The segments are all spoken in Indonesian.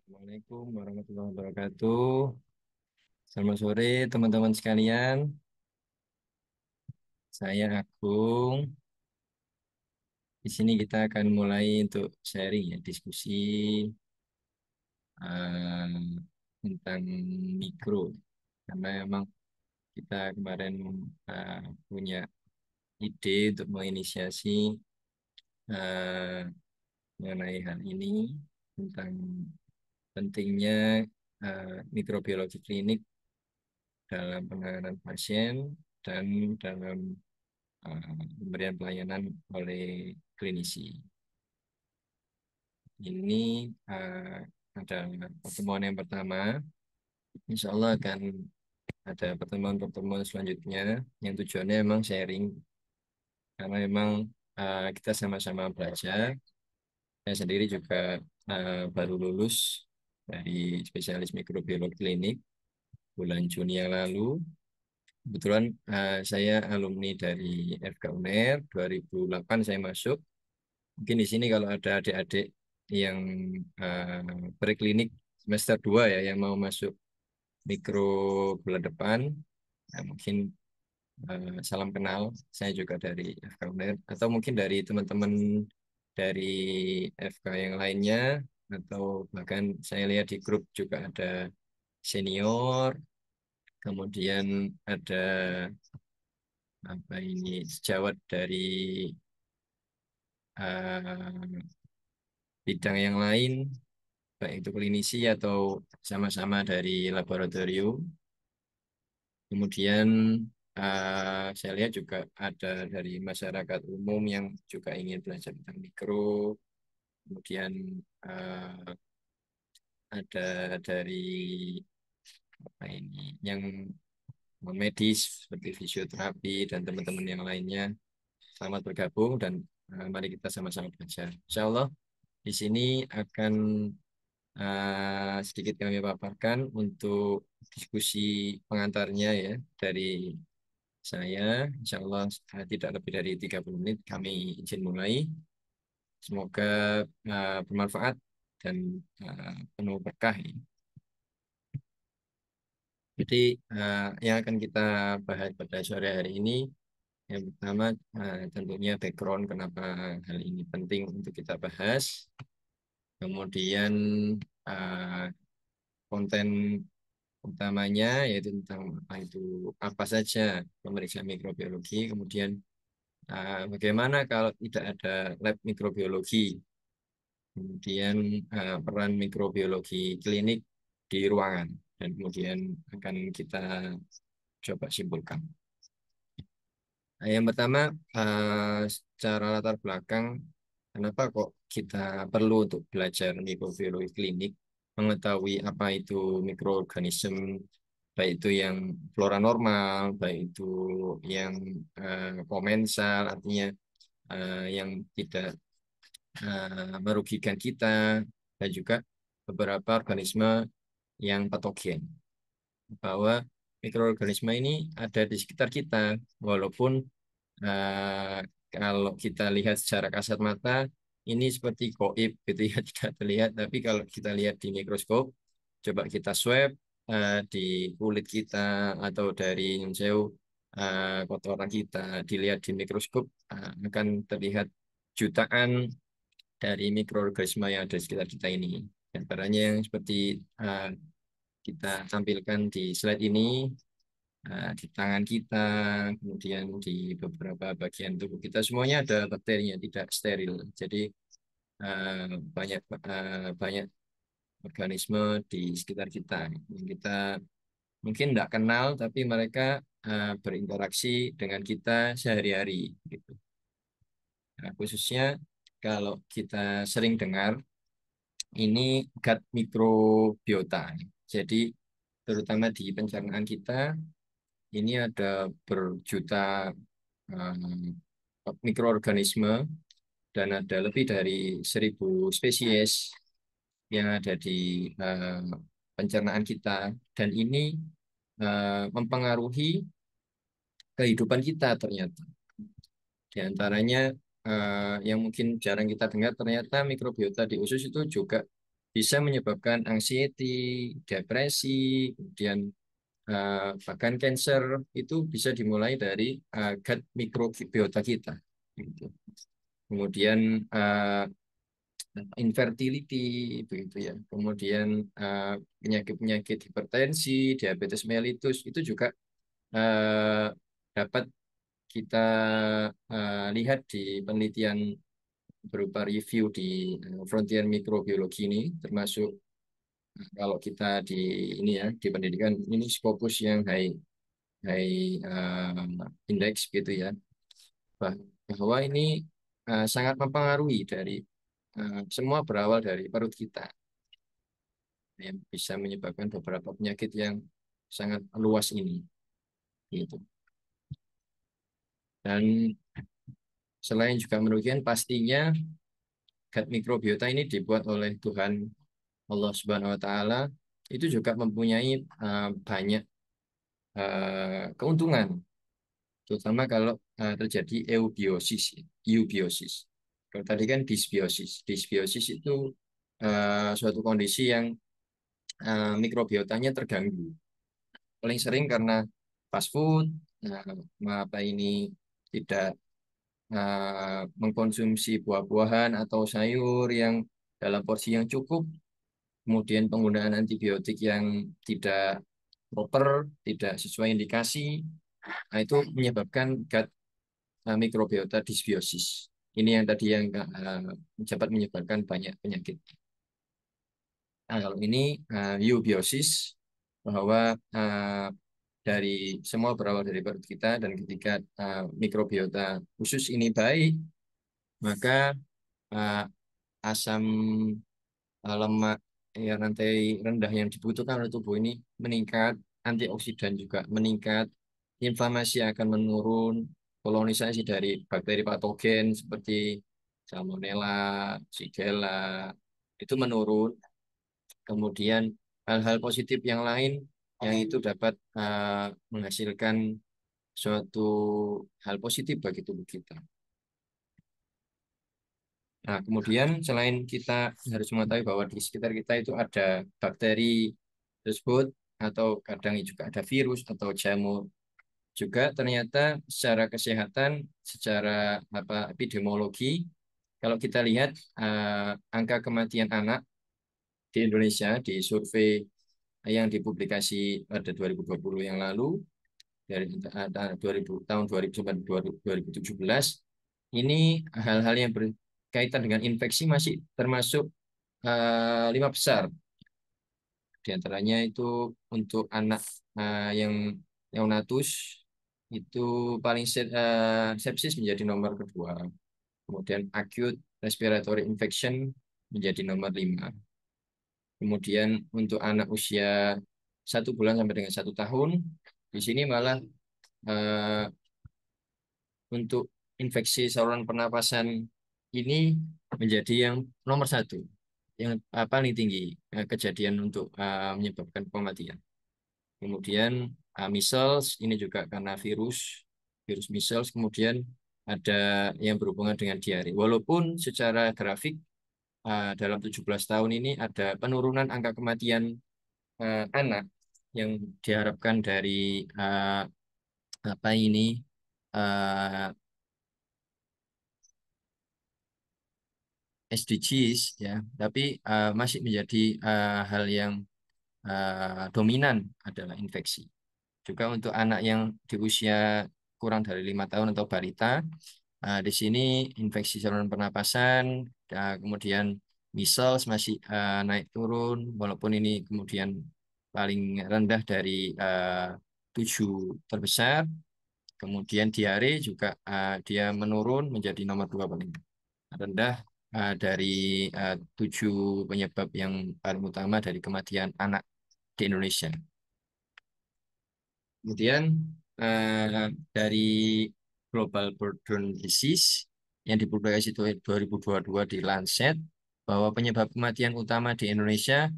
Assalamualaikum warahmatullahi wabarakatuh. Selamat sore teman-teman sekalian. Saya Agung. Di sini kita akan mulai untuk sharing ya, diskusi eh, tentang mikro. Karena memang kita kemarin eh, punya ide untuk menginisiasi eh, mengenai hal ini tentang pentingnya mikrobiologi klinik dalam penanganan pasien dan dalam pemberian pelayanan oleh klinisi. Ini uh, adalah pertemuan yang pertama. Insya Allah akan ada pertemuan-pertemuan selanjutnya yang tujuannya memang sharing karena memang kita sama-sama belajar. Saya sendiri juga baru lulus dari spesialis mikrobiologi klinik bulan Juni yang lalu. Kebetulan saya alumni dari FK UNER 2008 saya masuk. Mungkin di sini kalau ada adik-adik yang preklinik semester 2 ya yang mau masuk mikro bulan depan, nah, mungkin salam kenal. Saya juga dari FK UNER atau mungkin dari teman-teman dari FK yang lainnya atau bahkan saya lihat di grup juga ada senior, kemudian ada apa ini sejawat dari bidang yang lain baik itu klinisi atau sama-sama dari laboratorium. Kemudian saya lihat juga ada dari masyarakat umum yang juga ingin belajar tentang mikro. Kemudian eh, ada dari apa ini yang medis seperti fisioterapi dan teman-teman yang lainnya. Selamat bergabung dan mari kita sama-sama belajar. Insya Allah di sini akan sedikit kami paparkan untuk diskusi pengantarnya ya dari saya. Insya Allah tidak lebih dari 30 menit kami izin mulai. Semoga bermanfaat dan penuh berkah ini. Jadi yang akan kita bahas pada sore hari ini yang pertama tentunya background kenapa hal ini penting untuk kita bahas. Kemudian eh, konten utamanya yaitu tentang apa saja pemeriksaan mikrobiologi, kemudian bagaimana kalau tidak ada lab mikrobiologi, kemudian peran mikrobiologi klinik di ruangan, dan kemudian akan kita coba simpulkan. Nah, yang pertama, secara latar belakang, kenapa kok kita perlu untuk belajar mikrobiologi klinik, mengetahui apa itu mikroorganisme, baik itu yang flora normal, baik itu yang komensal, artinya yang tidak merugikan kita, dan juga beberapa organisme yang patogen. Bahwa mikroorganisme ini ada di sekitar kita, walaupun kalau kita lihat secara kasat mata, ini seperti goib gitu ya, tidak terlihat. Tapi kalau kita lihat di mikroskop, coba kita swab di kulit kita atau dari jauh kotoran kita, dilihat di mikroskop, akan terlihat jutaan dari mikroorganisme yang ada di sekitar kita ini. Dan barangnya yang seperti uh, kita tampilkan di slide ini, di tangan kita, kemudian di beberapa bagian tubuh kita, semuanya ada bakterinya, tidak steril. Jadi eh, banyak banyak organisme di sekitar kita yang kita mungkin tidak kenal, tapi mereka berinteraksi dengan kita sehari-hari. Gitu. Nah, khususnya kalau kita sering dengar ini gut microbiota. Jadi terutama di pencernaan kita ini ada berjuta mikroorganisme dan ada lebih dari 1.000 spesies yang ada di eh, pencernaan kita, dan ini mempengaruhi kehidupan kita ternyata. Di antaranya yang mungkin jarang kita dengar, ternyata mikrobiota di usus itu juga bisa menyebabkan anxiety, depresi, kemudian bahkan cancer itu bisa dimulai dari gut microbiota kita. Gitu. Kemudian infertility begitu ya. Kemudian penyakit-penyakit hipertensi, diabetes mellitus itu juga eh, dapat kita lihat di penelitian berupa review di Frontier Microbiology ini, termasuk kalau kita di ini ya di pendidikan ini Scopus yang high high index gitu ya, bahwa ini sangat mempengaruhi dari semua berawal dari perut kita yang bisa menyebabkan beberapa penyakit yang sangat luas ini gitu. Dan selain juga merugikan, pastinya gut mikrobiota ini dibuat oleh Tuhan Allah Subhanahu wa taala, itu juga mempunyai banyak keuntungan, terutama kalau terjadi eubiosis, ya, eubiosis. Kalau tadi kan dysbiosis. Dysbiosis itu suatu kondisi yang mikrobiotanya terganggu. Paling sering karena fast food, apa ini tidak mengkonsumsi buah-buahan atau sayur yang dalam porsi yang cukup, kemudian penggunaan antibiotik yang tidak proper, tidak sesuai indikasi, nah itu menyebabkan gut mikrobiota dysbiosis. Ini yang tadi yang dapat menyebabkan banyak penyakit. Nah, kalau ini eubiosis, bahwa dari semua berawal dari perut kita, dan ketika mikrobiota khusus ini baik, maka uh, asam lemak ya rantai rendah yang dibutuhkan oleh tubuh ini meningkat, antioksidan juga meningkat, inflamasi akan menurun, kolonisasi dari bakteri patogen seperti Salmonella, Shigella itu menurun. Kemudian hal-hal positif yang lain yang itu dapat menghasilkan suatu hal positif bagi tubuh kita. Nah, kemudian selain kita harus mengetahui bahwa di sekitar kita itu ada bakteri tersebut, atau kadang juga ada virus atau jamur, juga ternyata secara kesehatan, secara epidemiologi, kalau kita lihat angka kematian anak di Indonesia di survei yang dipublikasi pada 2020 yang lalu, dari 2000, tahun 2000 sampai 2017, ini hal-hal yang berkaitan dengan infeksi masih termasuk lima besar. Di antaranya itu untuk anak yang neonatus itu paling sepsis menjadi nomor kedua. Kemudian acute respiratory infection menjadi nomor 5. Kemudian untuk anak usia 1 bulan sampai dengan 1 tahun, di sini malah eh, untuk infeksi saluran pernapasan ini menjadi yang nomor 1, yang paling tinggi kejadian untuk menyebabkan kematian. Kemudian measles ini juga karena virus measles. Kemudian ada yang berhubungan dengan diare. Walaupun secara grafik dalam 17 tahun ini ada penurunan angka kematian anak yang diharapkan dari uh, apa ini uh, SDGs ya, tapi masih menjadi hal yang dominan adalah infeksi. Juga untuk anak yang di usia kurang dari 5 tahun atau balita, di sini infeksi saluran pernapasan, kemudian measles masih naik turun, walaupun ini kemudian paling rendah dari 7 terbesar. Kemudian diare juga dia menurun menjadi nomor 2 paling rendah dari 7 penyebab yang paling utama dari kematian anak di Indonesia. Kemudian dari Global Burden Disease yang dipublikasi 2022 di Lancet, bahwa penyebab kematian utama di Indonesia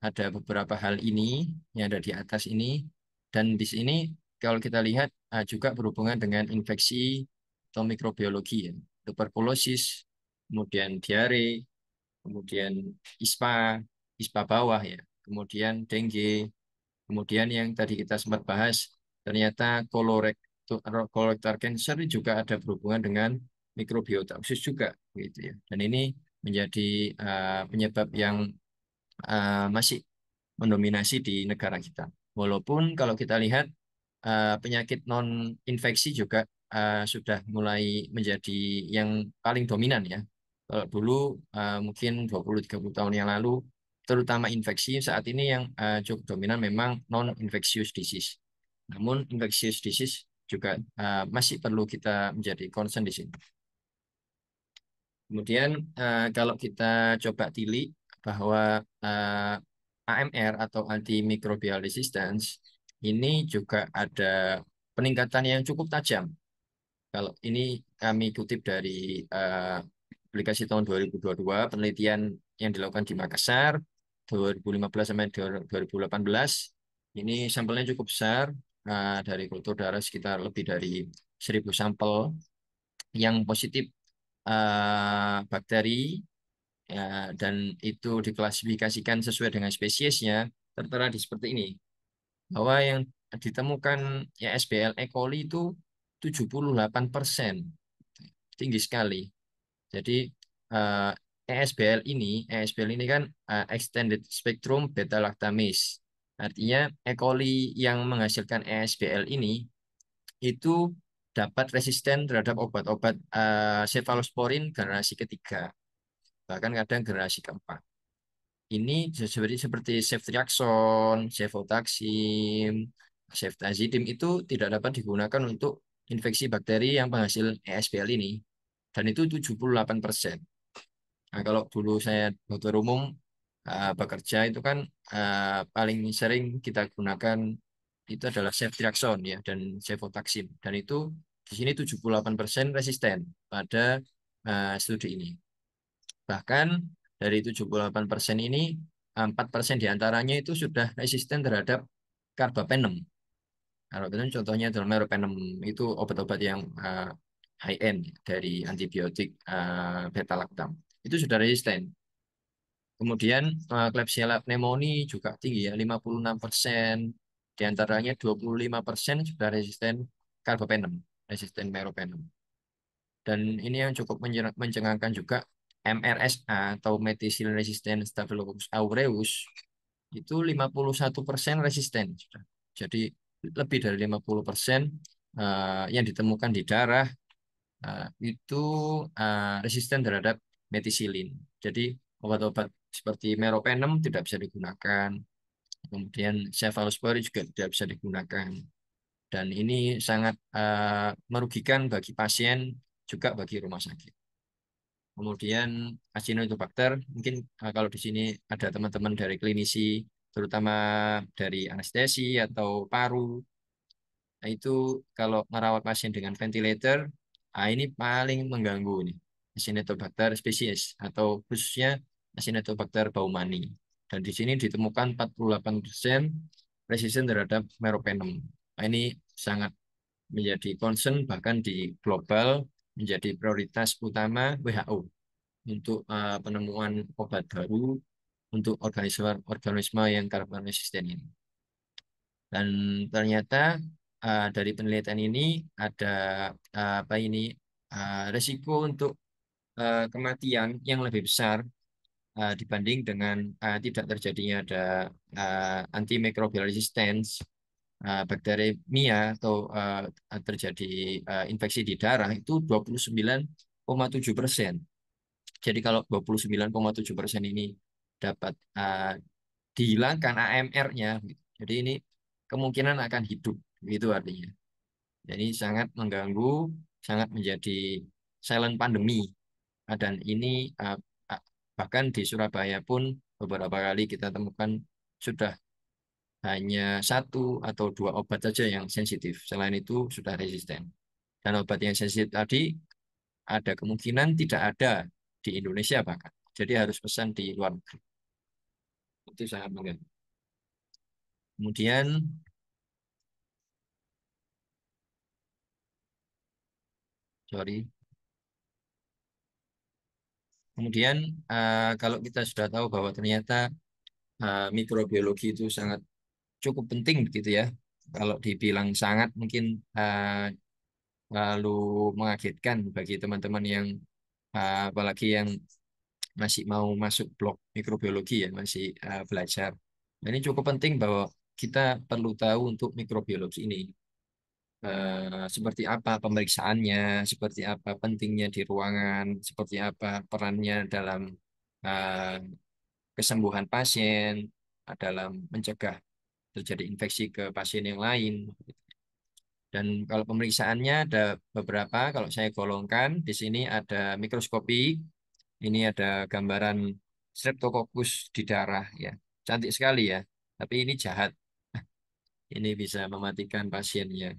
ada beberapa hal ini yang ada di atas ini, dan di sini kalau kita lihat juga berhubungan dengan infeksi atau mikrobiologi ya, tuberkulosis, kemudian diare, kemudian ISPA. ispa bawah ya, kemudian dengue, kemudian yang tadi kita sempat bahas, ternyata colorectal cancer juga ada berhubungan dengan mikrobiota usus juga, gitu ya. Dan ini menjadi penyebab yang masih mendominasi di negara kita. Walaupun kalau kita lihat penyakit non infeksi juga sudah mulai menjadi yang paling dominan ya. Kalau dulu mungkin 20-30 tahun yang lalu terutama infeksi, saat ini yang cukup dominan memang non infectious disease. Namun infectious disease juga masih perlu kita menjadi concern di sini. Kemudian kalau kita coba tilik bahwa AMR atau antimicrobial resistance ini juga ada peningkatan yang cukup tajam. Kalau ini kami kutip dari publikasi tahun 2022, penelitian yang dilakukan di Makassar 2015 sampai 2018. Ini sampelnya cukup besar, dari kultur darah sekitar lebih dari 1.000 sampel yang positif bakteri ya, dan itu diklasifikasikan sesuai dengan spesiesnya, tertera di seperti ini bahwa yang ditemukan ya SBL E. coli itu 78%, tinggi sekali. Jadi eh, ESBL ini kan extended spectrum beta lactamase. Artinya E. coli yang menghasilkan ESBL ini itu dapat resisten terhadap obat-obat cephalosporin generasi ketiga, bahkan kadang generasi keempat. Ini seperti ceftriaxone, cefotaxim, ceftazidime itu tidak dapat digunakan untuk infeksi bakteri yang penghasil ESBL ini. Dan itu 78%. Nah, kalau dulu saya dokter umum bekerja itu kan paling sering kita gunakan itu adalah ceftriaxone ya dan cefotaxim. Dan itu di sini 78% resisten pada studi ini. Bahkan dari 78% ini, 4% diantaranya itu sudah resisten terhadap carbapenem. Carbapenem contohnya adalah meropenem, itu obat-obat yang high end dari antibiotik beta-lactam. Itu sudah resisten. Kemudian Klebsiella pneumoniae juga tinggi ya, 56%. Di antaranya 25% sudah resisten carbapenem, resisten meropenem. Dan ini yang cukup mencengangkan juga, MRSA atau methicillin resistant Staphylococcus aureus itu 51% resisten. Jadi lebih dari 50% yang ditemukan di darah itu resisten terhadap methicillin. Jadi obat-obat seperti meropenem tidak bisa digunakan. Kemudian cephalosporin juga tidak bisa digunakan. Dan ini sangat merugikan bagi pasien juga bagi rumah sakit. Kemudian Acinetobacter, mungkin kalau di sini ada teman-teman dari klinisi, terutama dari anestesi atau paru, nah itu kalau merawat pasien dengan ventilator, ini paling mengganggu nih, Acinetobacter spesies atau khususnya Acinetobacter baumannii. Dan di sini ditemukan 48% resisten terhadap meropenem. Nah, ini sangat menjadi concern bahkan di global, menjadi prioritas utama WHO untuk penemuan obat baru untuk organisme yang karbon resisten ini. Dan ternyata dari penelitian ini ada apa ini resiko untuk kematian yang lebih besar dibanding dengan tidak terjadinya ada antimicrobial resistance bakteremia atau terjadi infeksi di darah itu 29,7%. Jadi kalau 29,7% ini dapat dihilangkan AMR-nya, gitu. Jadi ini kemungkinan akan hidup, itu artinya. Jadi sangat mengganggu, sangat menjadi silent pandemi. Dan ini uh, bahkan di Surabaya pun beberapa kali kita temukan sudah hanya satu atau dua obat saja yang sensitif. Selain itu sudah resisten. Dan obat yang sensitif tadi ada kemungkinan tidak ada di Indonesia bahkan. Jadi harus pesan di luar negeri. Itu sangat mengganggu. Kemudian, sorry. Kemudian kalau kita sudah tahu bahwa ternyata mikrobiologi itu sangat cukup penting begitu ya. Kalau dibilang sangat mungkin lalu mengagetkan bagi teman-teman yang apalagi yang masih mau masuk blok mikrobiologi ya, masih belajar. Nah, ini cukup penting bahwa kita perlu tahu untuk mikrobiologi ini. Seperti apa pemeriksaannya, seperti apa pentingnya di ruangan, seperti apa perannya dalam eh, kesembuhan pasien, dalam mencegah terjadi infeksi ke pasien yang lain. Dan kalau pemeriksaannya ada beberapa, kalau saya golongkan di sini ada mikroskopi, ini ada gambaran Streptococcus di darah ya, cantik sekali ya. Tapi ini jahat, ini bisa mematikan pasiennya.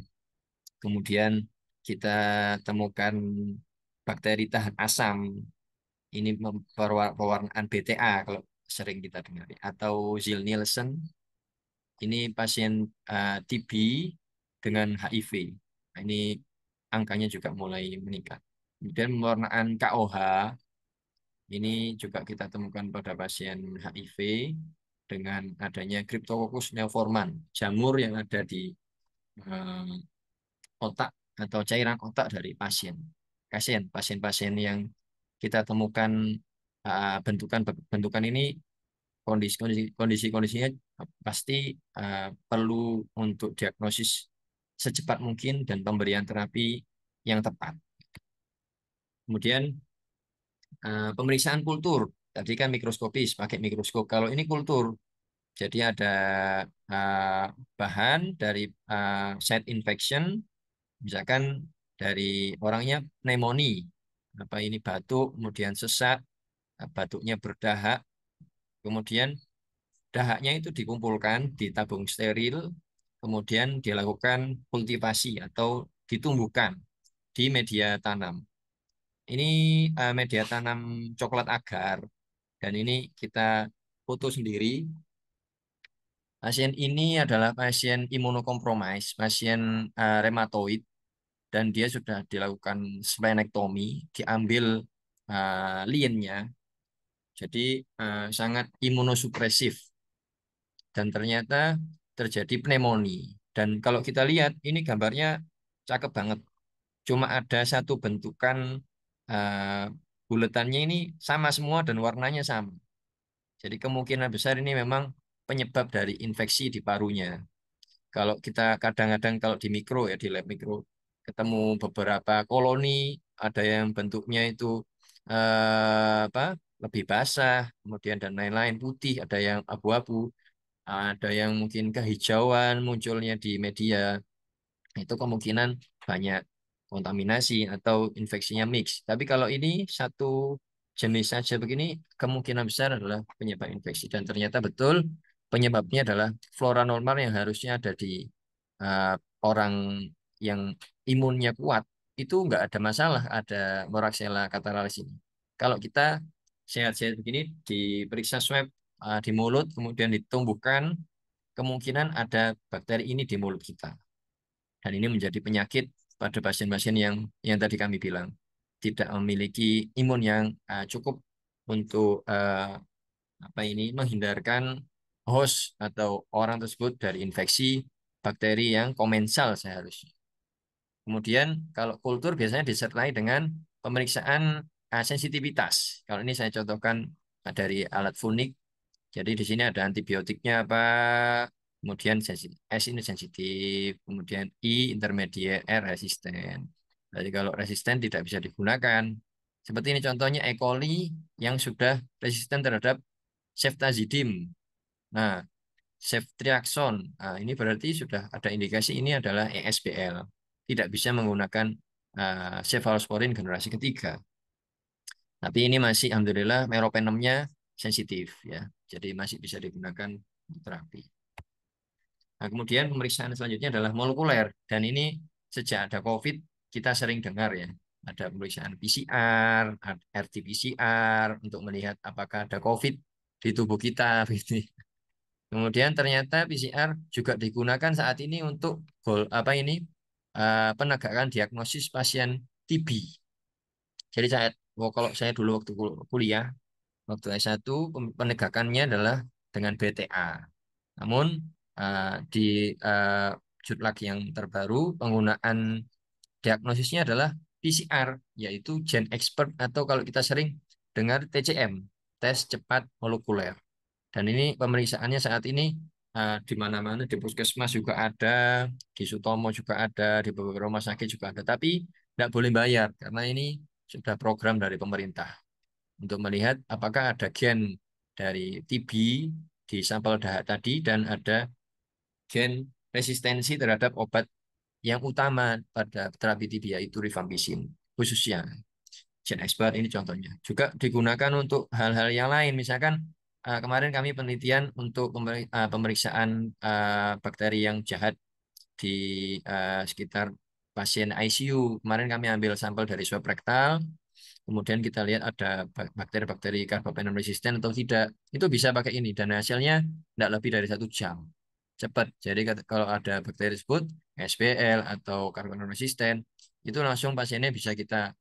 Kemudian kita temukan bakteri tahan asam, ini pewarnaan BTA kalau sering kita dengar, atau Zil-Nielsen, ini pasien TB dengan HIV. Nah, ini angkanya juga mulai meningkat. Kemudian pewarnaan KOH, ini juga kita temukan pada pasien HIV dengan adanya Cryptococcus neoformans, jamur yang ada di eh, otak atau cairan otak dari pasien. Pasien-pasien yang kita temukan bentukan bentukan ini kondisi-kondisinya pasti perlu untuk diagnosis secepat mungkin dan pemberian terapi yang tepat. Kemudian pemeriksaan kultur. Tadi kan mikroskopis pakai mikroskop. Kalau ini kultur, jadi ada uh, bahan dari site infection, misalkan dari orangnya pneumonia, apa ini batuk, kemudian sesak, batuknya berdahak, kemudian dahaknya itu dikumpulkan di tabung steril, kemudian dilakukan kultivasi atau ditumbuhkan di media tanam. Ini media tanam coklat agar, dan ini kita foto sendiri. Pasien ini adalah pasien imunokompromis, pasien rematoid, dan dia sudah dilakukan splenektomi, diambil liennya, jadi sangat imunosupresif, dan ternyata terjadi pneumonia. Dan kalau kita lihat, ini gambarnya cakep banget. Cuma ada satu bentukan uh, buletannya ini sama semua dan warnanya sama. Jadi kemungkinan besar ini memang penyebab dari infeksi di parunya. Kalau kita kadang-kadang kalau di mikro ya di lab mikro ketemu beberapa koloni, ada yang bentuknya itu apa lebih basah, kemudian dan lain-lain putih, ada yang abu-abu, ada yang mungkin kehijauan munculnya di media, itu kemungkinan banyak kontaminasi atau infeksinya mix. Tapi kalau ini satu jenis saja begini, kemungkinan besar adalah penyebab infeksi. Dan ternyata betul penyebabnya adalah flora normal yang harusnya ada di uh, orang yang imunnya kuat. Itu nggak ada masalah, ada Moraxella catarrhalis ini. Kalau kita sehat-sehat begini, diperiksa swab di mulut, kemudian ditumbuhkan, kemungkinan ada bakteri ini di mulut kita. Dan ini menjadi penyakit pada pasien-pasien yang tadi kami bilang tidak memiliki imun yang cukup untuk apa ini menghindarkan host atau orang tersebut dari infeksi bakteri yang komensal seharusnya. Kemudian kalau kultur biasanya disertai dengan pemeriksaan sensitivitas. Kalau ini saya contohkan dari alat Funik. Jadi di sini ada antibiotiknya apa, kemudian S ini sensitif, kemudian I intermediate, R resisten. Jadi kalau resisten tidak bisa digunakan. Seperti ini contohnya E. coli yang sudah resisten terhadap ceftazidime. Nah, ceftriaxone. Nah, ini berarti sudah ada indikasi ini adalah ESBL. Tidak bisa menggunakan cephalosporin generasi ketiga. Tapi ini masih alhamdulillah meropenemnya sensitif ya. Jadi masih bisa digunakan terapi. Nah, kemudian pemeriksaan selanjutnya adalah molekuler, dan ini sejak ada COVID kita sering dengar ya. Ada pemeriksaan PCR, RT-PCR untuk melihat apakah ada COVID di tubuh kita. Gitu. Kemudian ternyata PCR juga digunakan saat ini untuk apa ini penegakan diagnosis pasien TB. Jadi kalau saya dulu waktu kuliah, waktu S1 penegakannya adalah dengan BTA. Namun di uh, judulak yang terbaru penggunaan diagnosisnya adalah PCR, yaitu Gen Expert atau kalau kita sering dengar TCM, tes cepat molekuler. Dan ini pemeriksaannya saat ini di mana-mana, di puskesmas juga ada, di Sutomo juga ada, di beberapa rumah sakit juga ada. Tapi tidak boleh bayar karena ini sudah program dari pemerintah untuk melihat apakah ada gen dari TB di sampel dahak tadi dan ada gen resistensi terhadap obat yang utama pada terapi TB yaitu rifampicin khususnya. Gen Expert ini contohnya. Juga digunakan untuk hal-hal yang lain. Misalkan kemarin kami penelitian untuk pemeriksaan bakteri yang jahat di sekitar pasien ICU. Kemarin kami ambil sampel dari swab rektal, kemudian kita lihat ada bakteri-bakteri carbapenem resisten atau tidak. Itu bisa pakai ini dan hasilnya tidak lebih dari 1 jam. Cepat. Jadi kalau ada bakteri tersebut, SPL atau carbapenem resisten, itu langsung pasiennya bisa kita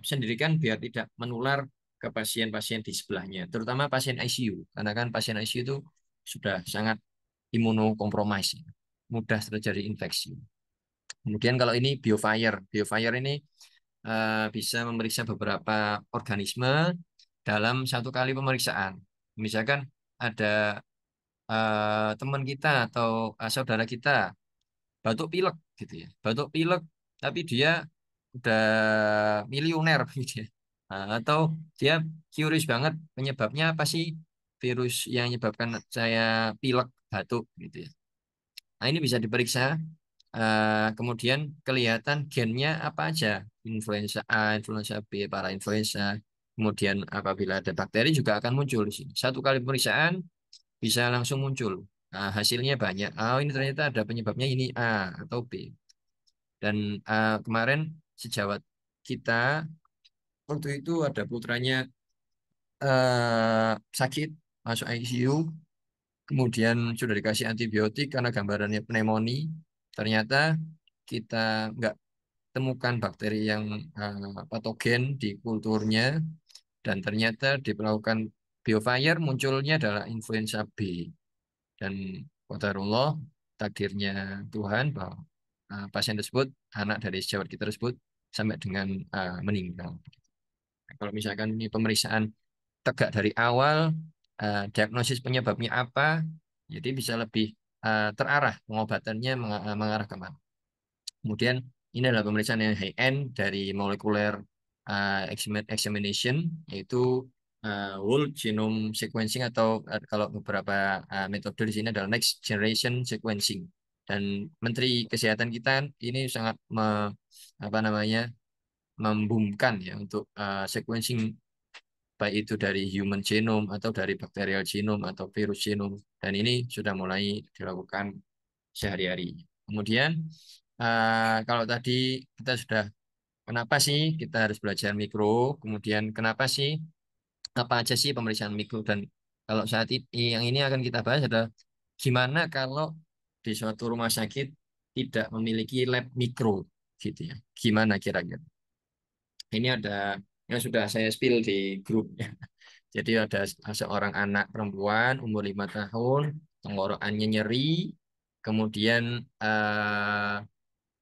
sendirikan biar tidak menular ke pasien-pasien di sebelahnya, terutama pasien ICU. Karena kan pasien ICU itu sudah sangat imunokompromis, mudah terjadi infeksi. Kemudian kalau ini BioFire, BioFire ini bisa memeriksa beberapa organisme dalam satu kali pemeriksaan. Misalkan ada teman kita atau saudara kita batuk pilek gitu ya, batuk pilek tapi dia udah miliuner gitu ya. Atau dia curious banget penyebabnya apa sih virus yang menyebabkan saya pilek batuk gitu ya. Nah ini bisa diperiksa. Kemudian kelihatan gennya apa aja, influenza A, influenza B, para influenza. Kemudian apabila ada bakteri juga akan muncul di sini. Satu kali pemeriksaan bisa langsung muncul. Hasilnya banyak. Oh ini ternyata ada penyebabnya ini A atau B. Dan kemarin sejawat kita waktu itu ada putranya sakit masuk ICU, kemudian sudah dikasih antibiotik karena gambarannya pneumonia. Ternyata kita nggak temukan bakteri yang patogen di kulturnya dan ternyata dilakukan biofire munculnya adalah influenza B dan qadarullah takdirnya Tuhan bahwa pasien tersebut anak dari sejawat kita tersebut sampai dengan meninggal. Kalau misalkan ini pemeriksaan tegak dari awal, diagnosis penyebabnya apa, jadi bisa lebih terarah pengobatannya mengarah kemana. Kemudian ini adalah pemeriksaan yang high end dari molecular examination, yaitu whole genome sequencing atau kalau beberapa metode di sini adalah next generation sequencing. Dan Menteri Kesehatan kita ini sangat apa namanya membumkan ya untuk sequencing baik itu dari human genome atau dari bacterial genome atau virus genome dan ini sudah mulai dilakukan sehari-hari. Kemudian kalau tadi kita sudah kenapa sih kita harus belajar mikro, kemudian kenapa sih apa aja sih pemeriksaan mikro dan kalau saat ini yang ini akan kita bahas adalah gimana kalau di suatu rumah sakit tidak memiliki lab mikro gitu ya. Gimana kira-kira? Ini ada yang sudah saya spill di grup ya. Jadi ada seorang anak perempuan umur 5 tahun, tenggorokannya nyeri, kemudian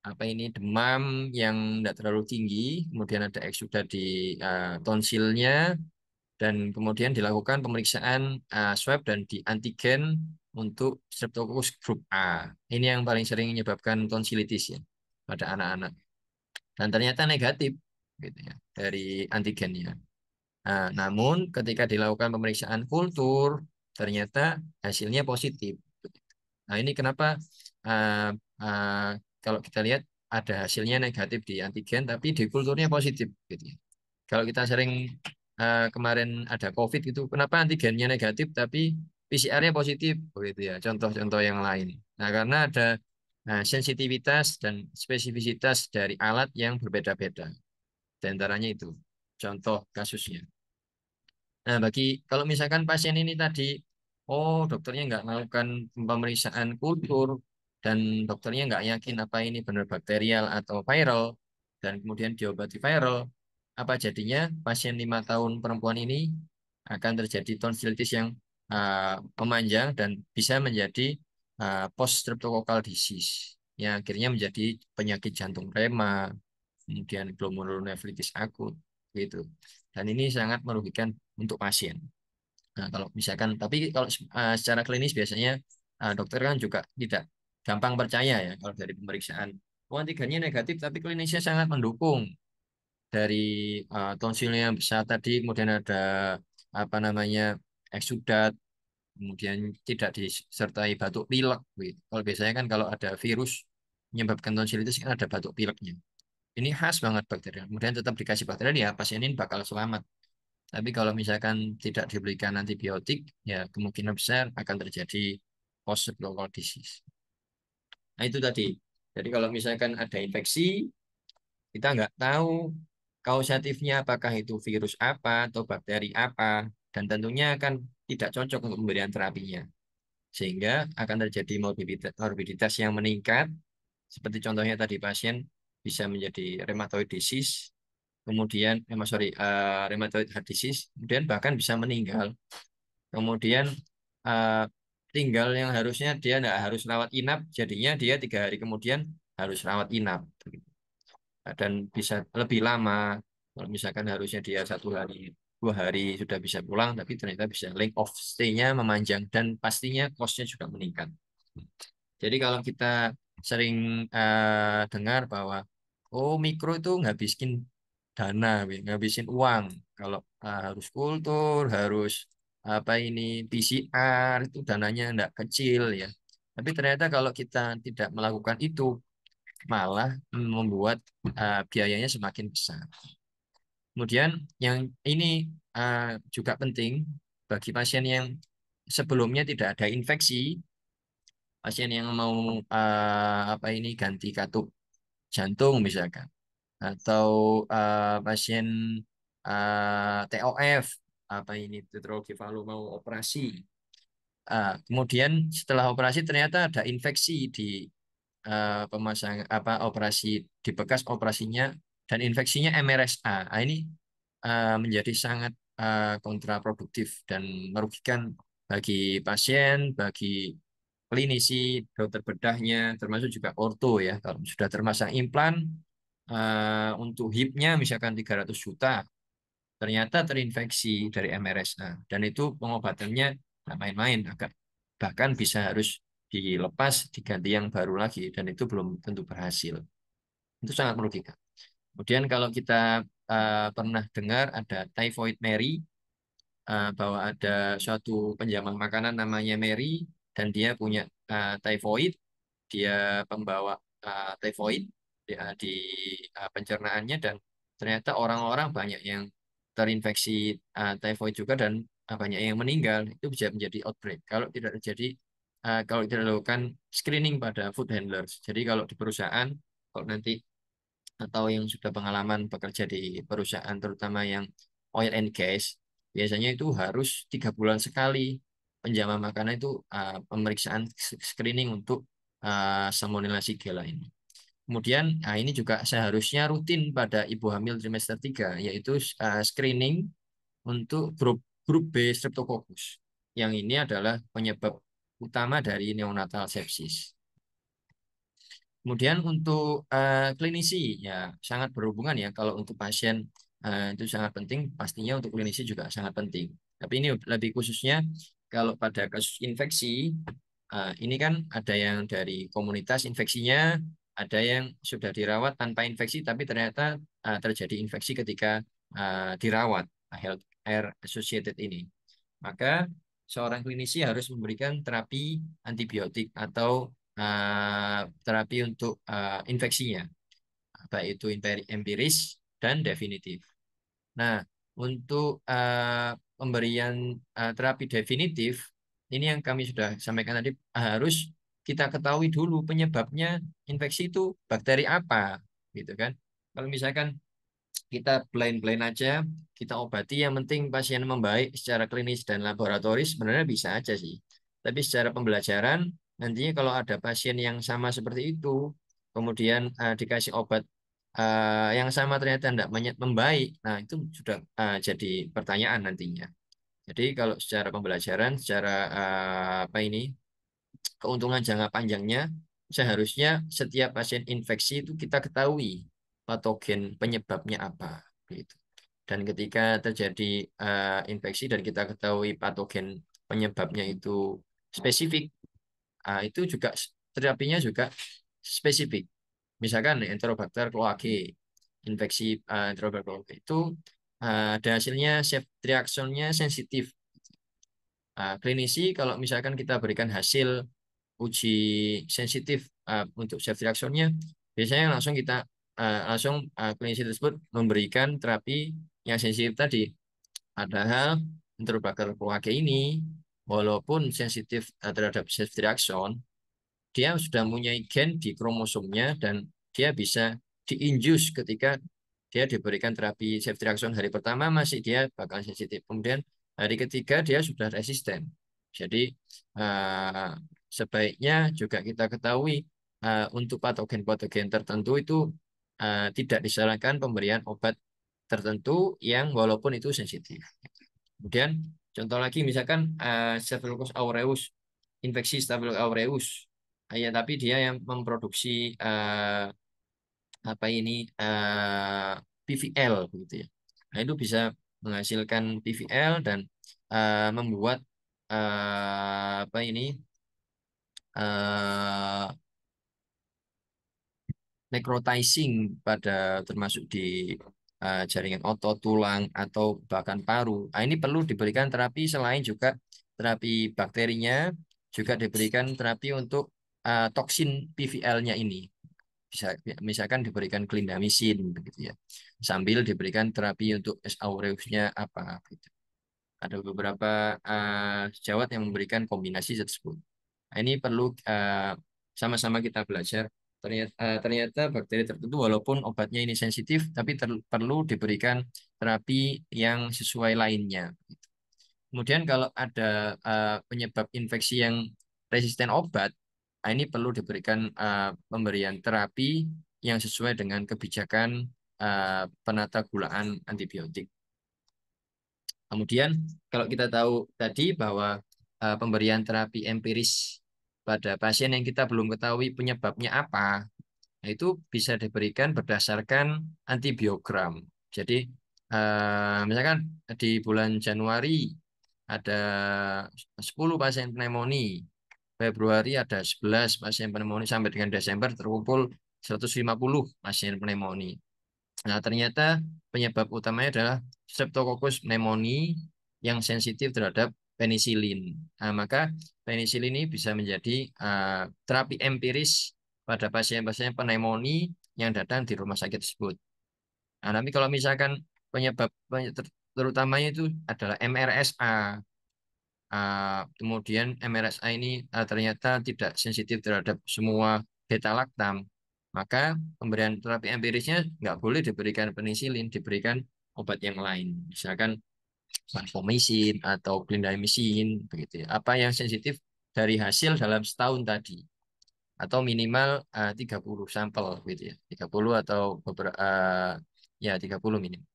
apa ini demam yang tidak terlalu tinggi, kemudian ada eksuda di tonsilnya, dan kemudian dilakukan pemeriksaan swab dan di antigen untuk Streptococcus grup A. Ini yang paling sering menyebabkan tonsilitis ya pada anak-anak. Dan ternyata negatif gitu ya dari antigennya. Namun ketika dilakukan pemeriksaan kultur, ternyata hasilnya positif. Nah, ini kenapa uh, uh, kalau kita lihat ada hasilnya negatif di antigen, tapi di kulturnya positif. Gitu ya. Kalau kita sering kemarin ada COVID gitu, kenapa antigennya negatif, tapi PCR-nya positif, begitu ya. Contoh-contoh yang lain. Nah, karena ada sensitivitas dan spesifisitas dari alat yang berbeda-beda. Di antaranya itu contoh kasusnya. Nah, kalau misalkan pasien ini tadi, oh dokternya nggak melakukan pemeriksaan kultur dan dokternya nggak yakin apa ini benar bakterial atau viral dan kemudian diobati viral, apa jadinya pasien 5 tahun perempuan ini akan terjadi tonsilitis yang memanjang dan bisa menjadi post streptococcal disease yang akhirnya menjadi penyakit jantung rema, kemudian glomerulonefritis akut gitu. Dan ini sangat merugikan untuk pasien. Nah, kalau misalkan, tapi kalau secara klinis biasanya dokter kan juga tidak gampang percaya ya kalau dari pemeriksaan. Oh, antigennya negatif, tapi klinisnya sangat mendukung dari tonsilnya yang besar tadi, kemudian ada apa namanya eksudat, kemudian tidak disertai batuk pilek. Gitu. Kalau biasanya kan kalau ada virus menyebabkan tonsilitis kan ada batuk pileknya. Ini khas banget bakteri. Kemudian tetap dikasih bakteri, ya pasien ini bakal selamat. Tapi kalau misalkan tidak diberikan antibiotik, ya kemungkinan besar akan terjadi post-local disease. Nah itu tadi. Jadi kalau misalkan ada infeksi, kita nggak tahu kausatifnya apakah itu virus apa atau bakteri apa, dan tentunya akan tidak cocok untuk pemberian terapinya. Sehingga akan terjadi morbiditas yang meningkat, seperti contohnya tadi pasien bisa menjadi rheumatoid disease, kemudian rheumatoid heart disease, kemudian bahkan bisa meninggal. Kemudian eh, tinggal yang harusnya dia tidak harus rawat inap, jadinya dia 3 hari kemudian harus rawat inap, dan bisa lebih lama. Kalau misalkan harusnya dia 1 hari, 2 hari sudah bisa pulang, tapi ternyata bisa length of stay-nya memanjang dan pastinya cost-nya juga meningkat. Jadi kalau kita sering dengar bahwa oh mikro itu ngabisin dana, ngabisin uang. Kalau harus kultur, harus apa ini PCR itu dananya enggak kecil ya. Tapi ternyata kalau kita tidak melakukan itu malah membuat biayanya semakin besar. Kemudian yang ini juga penting bagi pasien yang sebelumnya tidak ada infeksi, pasien yang mau apa ini ganti katup jantung misalkan, atau pasien TOF, apa ini tetralogi falu mau operasi. Kemudian setelah operasi ternyata ada infeksi di pemasang apa operasi di bekas operasinya dan infeksinya MRSA. Ini menjadi sangat kontraproduktif dan merugikan bagi pasien, bagi klinisi, dokter bedahnya, termasuk juga orto ya. Kalau sudah termasang implan untuk hipnya misalkan 300 juta, ternyata terinfeksi dari MRSA dan itu pengobatannya nggak main-main, bahkan bisa harus dilepas diganti yang baru lagi dan itu belum tentu berhasil. Itu sangat merugikan. Kemudian kalau kita pernah dengar ada typhoid Mary, bahwa ada suatu penjamak makanan namanya Mary dan dia punya typhoid, dia pembawa typhoid di pencernaannya dan ternyata orang-orang banyak yang terinfeksi typhoid juga dan banyak yang meninggal. Itu bisa menjadi outbreak kalau tidak terjadi kalau tidak dilakukan screening pada food handlers. Jadi kalau di perusahaan, kalau nanti atau yang sudah pengalaman bekerja di perusahaan terutama yang oil and gas, biasanya itu harus 3 bulan sekali penjama makanan itu pemeriksaan screening untuk Salmonella Shigella ini. Kemudian ini juga seharusnya rutin pada ibu hamil trimester 3, yaitu screening untuk grup B Streptococcus. Yang ini adalah penyebab utama dari neonatal sepsis. Kemudian untuk klinisi ya sangat berhubungan ya, kalau untuk pasien itu sangat penting, pastinya untuk klinisi juga sangat penting. Tapi ini lebih khususnya kalau pada kasus infeksi, ini kan ada yang dari komunitas infeksinya, ada yang sudah dirawat tanpa infeksi tapi ternyata terjadi infeksi ketika dirawat, health care associated ini. Maka seorang klinisi harus memberikan terapi antibiotik atau terapi untuk infeksinya, baik itu empiris dan definitif. Nah, untuk pemberian terapi definitif, ini yang kami sudah sampaikan tadi, harus kita ketahui dulu penyebabnya infeksi itu bakteri apa, gitu kan? Kalau misalkan kita blind-blind aja, kita obati, yang penting pasien membaik secara klinis dan laboratoris, sebenarnya bisa aja sih. Tapi secara pembelajaran, nantinya kalau ada pasien yang sama seperti itu, kemudian dikasih obat yang sama ternyata tidak membaik, nah itu sudah jadi pertanyaan nantinya. Jadi kalau secara pembelajaran, secara apa ini keuntungan jangka panjangnya, seharusnya setiap pasien infeksi itu kita ketahui patogen penyebabnya apa, gitu. Dan ketika terjadi infeksi dan kita ketahui patogen penyebabnya itu spesifik, itu juga terapinya juga spesifik. Misalkan Enterobacter cloacae, infeksi Enterobacter cloacae itu ada hasilnya safety reaction-nya sensitif. Klinisi kalau misalkan kita berikan hasil uji sensitif untuk safety reaction-nya, biasanya langsung klinisi tersebut memberikan terapi yang sensitif tadi. Padahal Enterobacter cloacae ini, walaupun sensitif terhadap safety reaction, dia sudah mempunyai gen di kromosomnya dan dia bisa diinjus ketika dia diberikan terapi safety reaction hari pertama masih dia bakal sensitif. Kemudian hari ketiga dia sudah resisten. Jadi eh, sebaiknya juga kita ketahui untuk patogen-patogen tertentu itu tidak disarankan pemberian obat tertentu yang walaupun itu sensitif. Kemudian contoh lagi misalkan Staphylococcus aureus, infeksi Staphylococcus aureus. Ya, tapi dia yang memproduksi apa ini PVL begitu ya. Nah, itu bisa menghasilkan PVL dan membuat apa ini eh, necrotizing pada termasuk di jaringan otot, tulang atau bahkan paru. Nah, ini perlu diberikan terapi selain juga terapi bakterinya, juga diberikan terapi untuk toksin PVL-nya ini. Bisa misalkan diberikan clindamycin begitu ya. Sambil diberikan terapi untuk S. aureusnya apa gitu. Ada beberapa sejawat yang memberikan kombinasi tersebut. Nah, ini perlu sama-sama kita belajar. Ternyata bakteri tertentu walaupun obatnya ini sensitif, tapi perlu diberikan terapi yang sesuai lainnya. Kemudian kalau ada penyebab infeksi yang resisten obat, nah ini perlu diberikan pemberian terapi yang sesuai dengan kebijakan penata gulaan antibiotik. Kemudian kalau kita tahu tadi bahwa pemberian terapi empiris pada pasien yang kita belum ketahui penyebabnya apa, nah itu bisa diberikan berdasarkan antibiogram. Jadi misalkan di bulan Januari ada 10 pasien pneumonia, Februari ada 11 pasien pneumonia, sampai dengan Desember terkumpul 150 pasien pneumonia. Nah, ternyata penyebab utamanya adalah Streptococcus pneumoniae yang sensitif terhadap penisilin. Nah, maka penisilin ini bisa menjadi terapi empiris pada pasien-pasien pneumonia yang datang di rumah sakit tersebut. Nah, tapi kalau misalkan terutamanya itu adalah MRSA, kemudian MRSA ini ternyata tidak sensitif terhadap semua beta laktam, maka pemberian terapi empirisnya nggak boleh diberikan penisilin, diberikan obat yang lain, misalkan vancomycin atau clindamycin, begitu ya. Apa yang sensitif dari hasil dalam setahun tadi, atau minimal 30 sampel, gitu ya, 30 atau beberapa ya 30 minimal.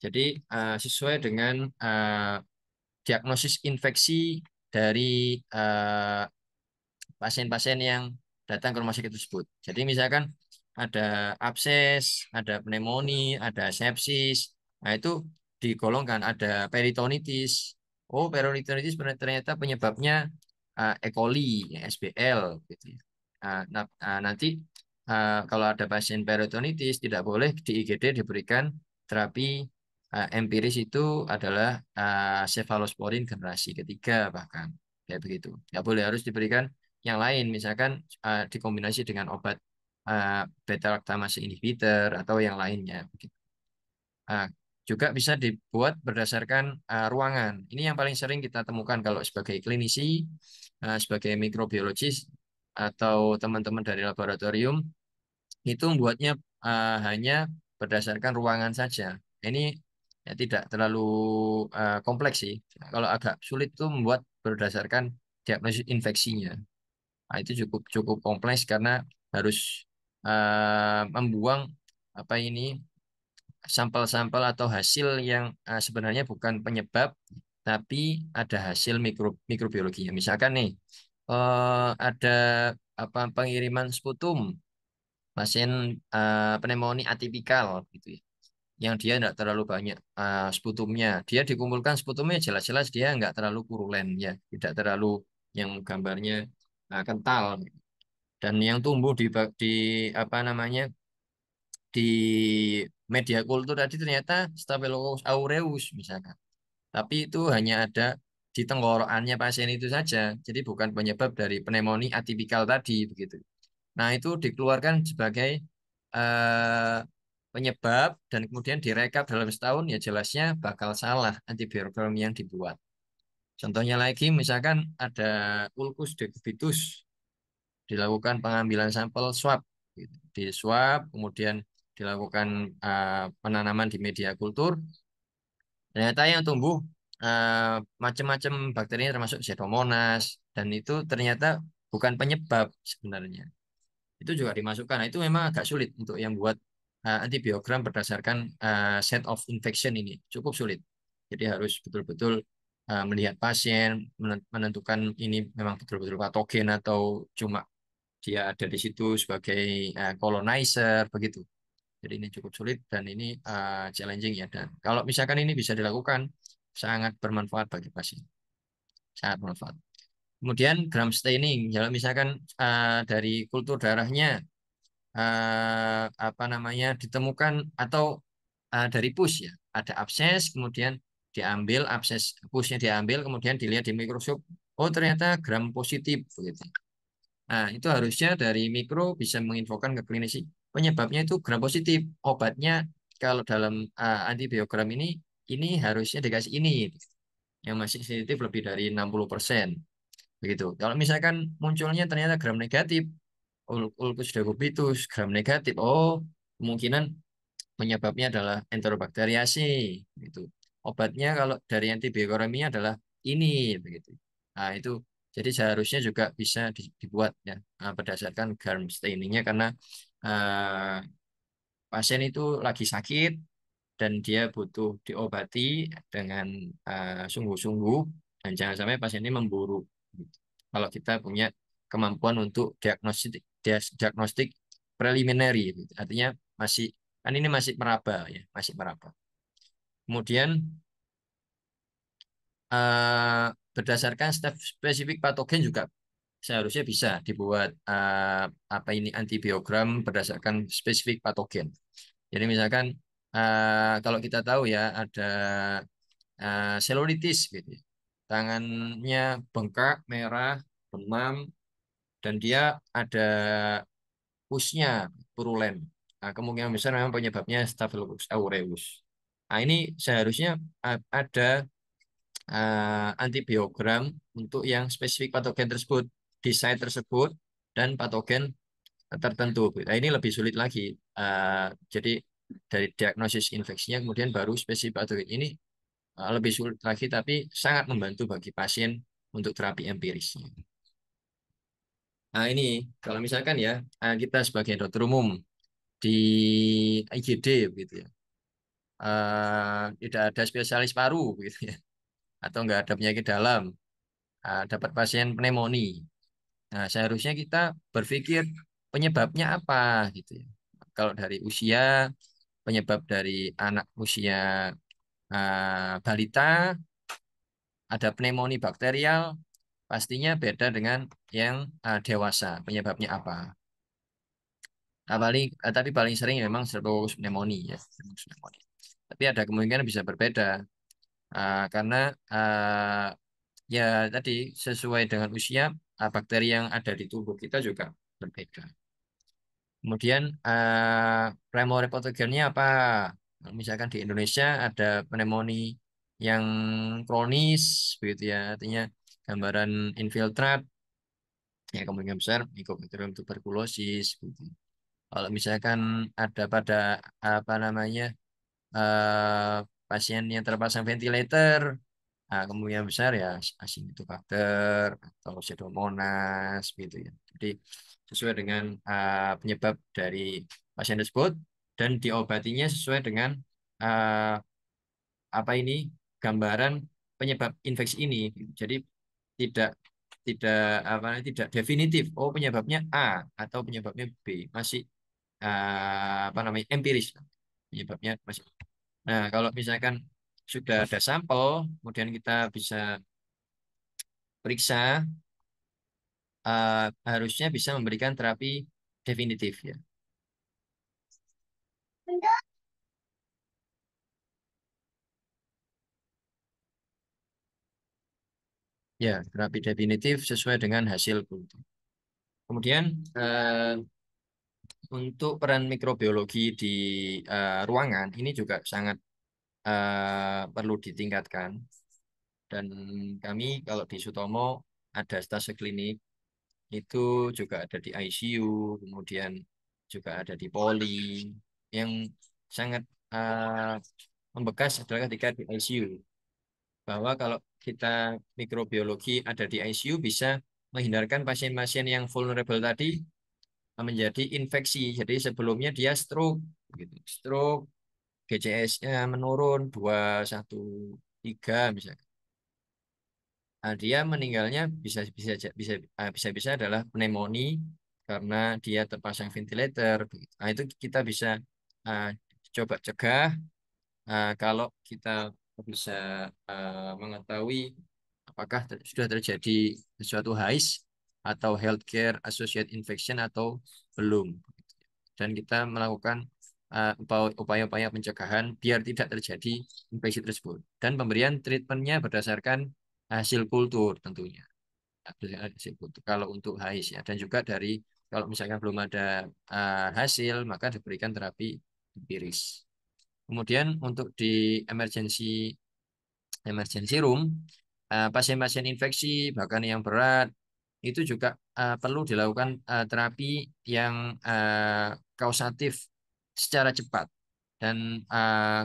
Jadi sesuai dengan diagnosis infeksi dari eh, pasien-pasien yang datang ke rumah sakit tersebut. Jadi misalkan ada abses, ada pneumonia, ada sepsis, nah itu digolongkan ada peritonitis. Oh, peritonitis ternyata penyebabnya E. coli, SBL, gitu ya. Nanti kalau ada pasien peritonitis tidak boleh di IGD diberikan terapi empiris itu adalah cefalosporin generasi ketiga bahkan kayak begitu. Nggak boleh, harus diberikan yang lain, misalkan dikombinasi dengan obat beta lactamase inhibitor atau yang lainnya. Begitu. Ah, juga bisa dibuat berdasarkan ruangan. Ini yang paling sering kita temukan kalau sebagai klinisi, sebagai mikrobiologis atau teman-teman dari laboratorium itu membuatnya hanya berdasarkan ruangan saja. Ini ya, tidak terlalu kompleks sih. Kalau agak sulit itu membuat berdasarkan diagnosis infeksinya. Nah, itu cukup cukup kompleks karena harus membuang apa ini sampel-sampel atau hasil yang sebenarnya bukan penyebab, tapi ada hasil mikrobiologinya. Misalkan nih, ada apa pengiriman sputum pasien pneumonia atipikal gitu ya, yang dia tidak terlalu banyak sputumnya. Dia dikumpulkan sputumnya jelas-jelas dia nggak terlalu purulen ya, tidak terlalu yang gambarnya kental. Dan yang tumbuh di apa namanya di media kultur tadi ternyata Staphylococcus aureus misalkan. Tapi itu hanya ada di tenggorokannya pasien itu saja. Jadi bukan penyebab dari pneumonia atipikal tadi begitu. Nah, itu dikeluarkan sebagai eh, penyebab dan kemudian direkap dalam setahun ya jelasnya bakal salah antibiogram yang dibuat. Contohnya lagi misalkan ada ulcus decubitus dilakukan pengambilan sampel swab gitu. Di swab kemudian dilakukan penanaman di media kultur. Ternyata yang tumbuh macam-macam bakterinya termasuk Pseudomonas dan itu ternyata bukan penyebab sebenarnya. Itu juga dimasukkan. Nah, itu memang agak sulit untuk yang buat antibiogram berdasarkan set of infection ini. Cukup sulit. Jadi harus betul-betul melihat pasien, menentukan ini memang betul-betul patogen atau cuma dia ada di situ sebagai colonizer, begitu. Jadi ini cukup sulit dan ini challenging ya. Dan kalau misalkan ini bisa dilakukan, sangat bermanfaat bagi pasien. Sangat bermanfaat. Kemudian gram staining, kalau misalkan dari kultur darahnya apa namanya ditemukan atau dari pus ya ada abses kemudian diambil abses pusnya diambil kemudian dilihat di mikroskop oh ternyata gram positif begitu. Nah itu harusnya dari mikro bisa menginfokan ke klinisi penyebabnya itu gram positif obatnya kalau dalam antibiogram ini harusnya dikasih ini yang masih sensitif lebih dari 60% begitu. Kalau misalkan munculnya ternyata gram negatif ulcus decubitus gram negatif. Oh, kemungkinan penyebabnya adalah enterobakteriasi gitu. Obatnya kalau dari antibiogram ini adalah ini begitu. Nah, itu jadi seharusnya juga bisa dibuat ya berdasarkan gram stainingnya karena eh, pasien itu lagi sakit dan dia butuh diobati dengan sungguh-sungguh dan jangan sampai pasien ini memburu. Gitu. Kalau kita punya kemampuan untuk diagnostik preliminary, gitu. Artinya masih kan ini masih meraba ya, masih meraba. Kemudian eh, berdasarkan spesifik patogen juga seharusnya bisa dibuat apa ini antibiogram berdasarkan spesifik patogen. Jadi misalkan kalau kita tahu ya ada selulitis gitu. Ya. Tangannya bengkak, merah, demam, dan dia ada pusnya, purulen. Nah, kemungkinan besar memang penyebabnya Staphylococcus aureus. Nah, ini seharusnya ada antibiogram untuk yang spesifik patogen tersebut di site tersebut dan patogen tertentu. Nah, ini lebih sulit lagi. Jadi dari diagnosis infeksinya kemudian baru spesifik patogen ini lebih sulit lagi tapi sangat membantu bagi pasien untuk terapi empirisnya. Nah, ini kalau misalkan ya kita sebagai dokter umum di IGD gitu ya. Tidak ada spesialis paru gitu ya atau nggak ada penyakit dalam dapat pasien pneumonia. Nah, seharusnya kita berpikir penyebabnya apa gitu ya. Kalau dari usia, penyebab dari anak usia balita, ada pneumonia bakterial, pastinya beda dengan yang dewasa. Penyebabnya apa? Nah, tapi paling sering memang Streptococcus pneumoniae ya. Streptococcus pneumoniae. Tapi ada kemungkinan bisa berbeda karena ya tadi sesuai dengan usia bakteri yang ada di tubuh kita juga berbeda. Kemudian primary patogennya apa? Misalkan di Indonesia ada pneumonia yang kronis, begitu ya, artinya gambaran infiltrat, ya kemungkinan besar Mycobacterium tuberculosis. Gitu. Kalau misalkan ada pada apa namanya eh, pasien yang terpasang ventilator, kemungkinan besar ya Acinetobacter atau Pseudomonas gitu ya. Jadi sesuai dengan penyebab dari pasien tersebut dan diobatinya sesuai dengan uh, apa ini gambaran penyebab infeksi ini. Jadi tidak tidak apa tidak definitif. Oh penyebabnya A atau penyebabnya B, masih apa namanya empiris penyebabnya masih. Nah kalau misalkan sudah ada sampel, kemudian kita bisa periksa, harusnya bisa memberikan terapi definitif ya. Ya, terapi definitif sesuai dengan hasil kultur. Kemudian untuk peran mikrobiologi di ruangan ini juga sangat perlu ditingkatkan. Dan kami kalau di Sutomo ada stase klinik itu juga ada di ICU, kemudian juga ada di Poli. Yang sangat membekas adalah ketika di ICU. Bahwa kalau kita mikrobiologi ada di ICU bisa menghindarkan pasien-pasien yang vulnerable tadi menjadi infeksi. Jadi sebelumnya dia stroke, gitu. Stroke, GCS-nya menurun 213 misalnya. Nah, dia meninggalnya bisa bisa bisa bisa adalah pneumonia karena dia terpasang ventilator. Begitu. Nah, itu kita bisa uh, coba cegah kalau kita bisa mengetahui apakah sudah terjadi suatu HAIS atau Healthcare Associated Infection atau belum. Dan kita melakukan upaya-upaya pencegahan biar tidak terjadi infeksi tersebut. Dan pemberian treatmentnya berdasarkan hasil kultur tentunya. Berdasarkan hasil kultur. Kalau untuk HAIS ya. Dan juga dari kalau misalkan belum ada hasil, maka diberikan terapi empiris. Kemudian untuk di emergency room, pasien-pasien infeksi bahkan yang berat itu juga perlu dilakukan terapi yang kausatif secara cepat. Dan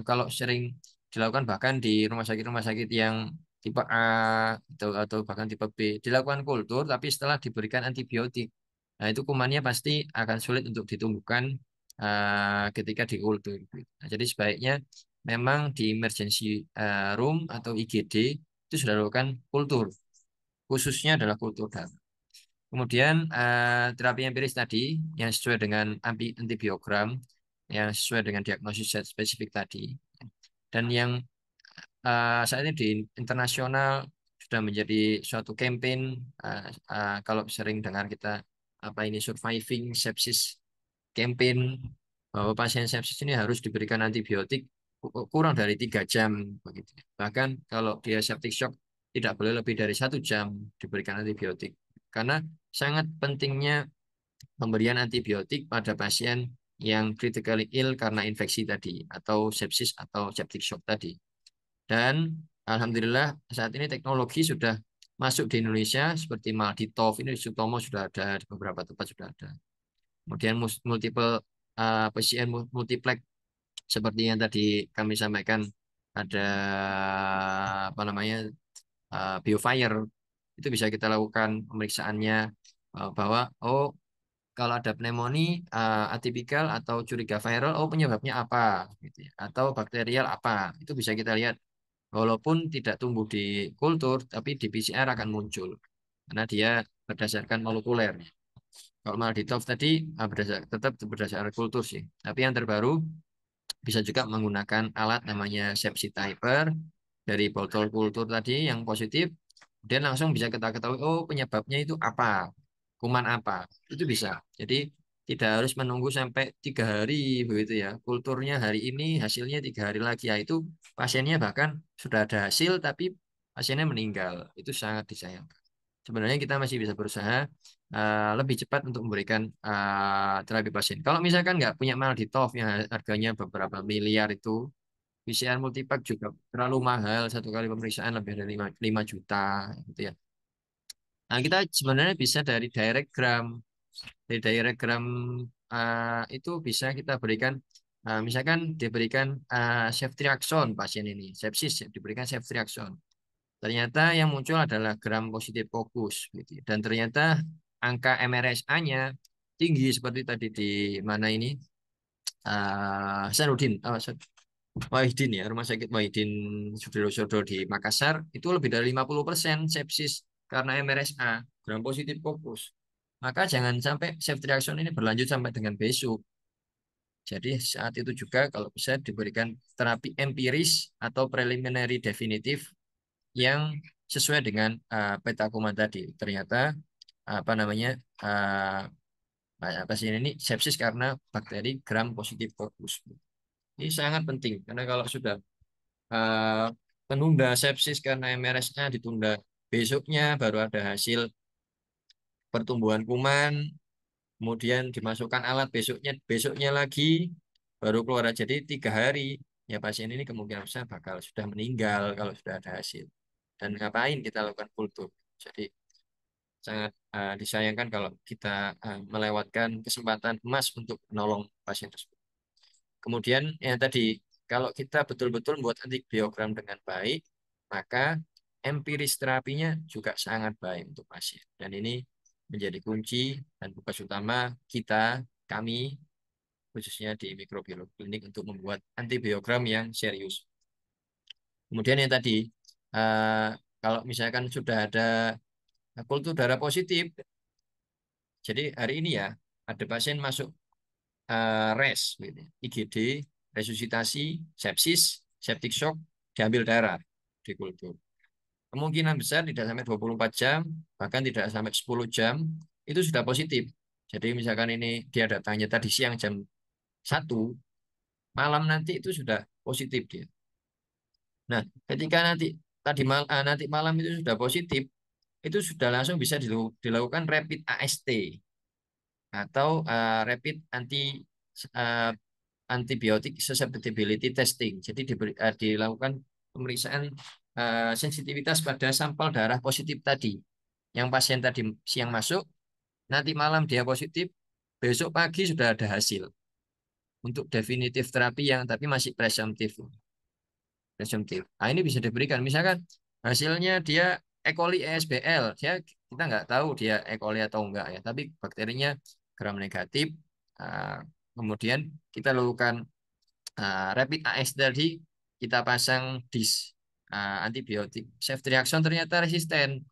kalau sering dilakukan bahkan di rumah sakit yang tipe A atau bahkan tipe B dilakukan kultur, tapi setelah diberikan antibiotik, nah itu kumannya pasti akan sulit untuk ditumbuhkan ketika dikultur. Nah, jadi sebaiknya memang di emergency room atau IGD itu sudah dilakukan kultur, khususnya adalah kultur darah. Kemudian terapi empiris tadi yang sesuai dengan antibiogram, yang sesuai dengan diagnosis spesifik tadi, dan yang saat ini di internasional sudah menjadi suatu campaign. Kalau sering dengar kita apa ini surviving sepsis campaign, bahwa pasien sepsis ini harus diberikan antibiotik kurang dari 3 jam begitu. Bahkan kalau dia septic shock tidak boleh lebih dari 1 jam diberikan antibiotik karena sangat pentingnya pemberian antibiotik pada pasien yang critically ill karena infeksi tadi atau sepsis atau septic shock tadi. Dan alhamdulillah saat ini teknologi sudah masuk di Indonesia seperti Malditov ini di Sutomo sudah ada di beberapa tempat sudah ada. Kemudian multiple PCR multiplex seperti yang tadi kami sampaikan ada apa namanya biofire itu bisa kita lakukan pemeriksaannya bahwa oh kalau ada pneumonia atipikal atau curiga viral oh penyebabnya apa gitu ya. Atau bakterial apa itu bisa kita lihat walaupun tidak tumbuh di kultur tapi di PCR akan muncul karena dia berdasarkan molekuler. Kalau malah di TOF tadi tetap berdasarkan kultur sih. Tapi yang terbaru bisa juga menggunakan alat namanya sepsi typer dari botol kultur tadi yang positif. Dan langsung bisa kita ketahui, oh penyebabnya itu apa, kuman apa, itu bisa. Jadi tidak harus menunggu sampai 3 hari begitu ya. Kulturnya hari ini, hasilnya 3 hari lagi. Ya, itu pasiennya bahkan sudah ada hasil, tapi pasiennya meninggal. Itu sangat disayangkan. Sebenarnya kita masih bisa berusaha lebih cepat untuk memberikan terapi pasien. Kalau misalkan nggak punya Malditov yang harganya beberapa miliar itu, PCR multipack juga terlalu mahal, satu kali pemeriksaan lebih dari 5 juta gitu ya. Nah, kita sebenarnya bisa dari diagram. Dari diagram itu bisa kita berikan misalkan diberikan ceftriaxone pasien ini, sepsis ya, diberikan ceftriaxone. Ternyata yang muncul adalah gram positif fokus gitu ya. Dan ternyata angka MRSA-nya tinggi seperti tadi di mana ini Hasanuddin Wahidin ya, Rumah Sakit Wahidin Sudirosodo di Makassar itu lebih dari 50% sepsis karena MRSA, gram positif fokus. Maka jangan sampai safety reaction ini berlanjut sampai dengan besok. Jadi saat itu juga kalau bisa diberikan terapi empiris atau preliminary definitif yang sesuai dengan peta kuman tadi. Ternyata apa namanya pasien ini sepsis karena bakteri gram positif fokus. Ini sangat penting karena kalau sudah eh, menunda sepsis karena MRSA ditunda besoknya baru ada hasil pertumbuhan kuman, kemudian dimasukkan alat besoknya besoknya lagi baru keluar. Jadi 3 hari ya pasien ini kemungkinan besar bakal sudah meninggal kalau sudah ada hasil. Dan ngapain kita lakukan kultur? Jadi sangat disayangkan kalau kita melewatkan kesempatan emas untuk menolong pasien tersebut. Kemudian yang tadi, kalau kita betul-betul membuat antibiogram dengan baik, maka empiris terapinya juga sangat baik untuk pasien. Dan ini menjadi kunci dan tugas utama kita, kami, khususnya di mikrobiologi klinik untuk membuat antibiogram yang serius. Kemudian yang tadi, eh, kalau misalkan sudah ada kultur darah positif, jadi hari ini ya, ada pasien masuk res, gitu, IGD, resusitasi, sepsis, septic shock, diambil darah di kultur. Kemungkinan besar tidak sampai 24 jam, bahkan tidak sampai 10 jam, itu sudah positif. Jadi misalkan ini dia datangnya tadi siang jam 1, malam nanti itu sudah positif dia. Nah, ketika nanti malam itu sudah positif, itu sudah langsung bisa dilakukan rapid AST atau rapid eh, antibiotic susceptibility testing. Jadi dilakukan pemeriksaan sensitivitas pada sampel darah positif tadi. Yang pasien tadi siang masuk, nanti malam dia positif, besok pagi sudah ada hasil untuk definitif terapi yang tapi masih presumptif. Presumptif. Nah, ini bisa diberikan. Misalkan hasilnya dia E. coli ESBL, kita nggak tahu dia E. coli atau enggak ya, tapi bakterinya gram negatif. Ah, kemudian kita lakukan rapid AS tadi, kita pasang antibiotik. Safety reaction ternyata resisten.